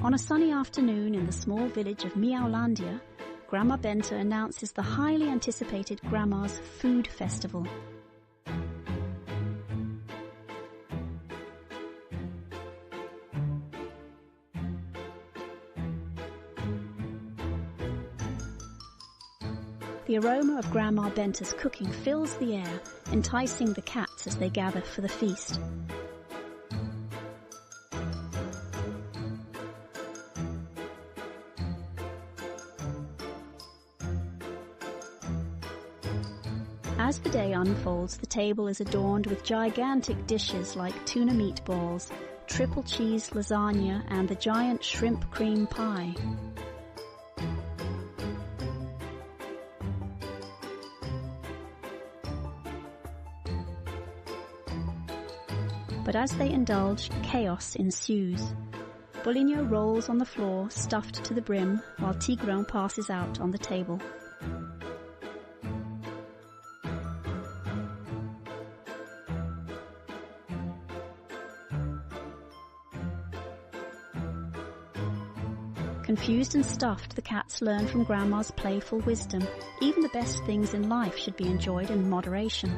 On a sunny afternoon in the small village of Miaulandia, Grandma Benta announces the highly anticipated Grandma's Food Festival. The aroma of Grandma Benta's cooking fills the air, enticing the cats as they gather for the feast. As the day unfolds, the table is adorned with gigantic dishes like tuna meatballs, triple cheese lasagna, and the giant shrimp cream pie. But as they indulge, chaos ensues. Bolinho rolls on the floor, stuffed to the brim, while Tigrão passes out on the table. Confused and stuffed, the cats learn from Grandma's playful wisdom. Even the best things in life should be enjoyed in moderation.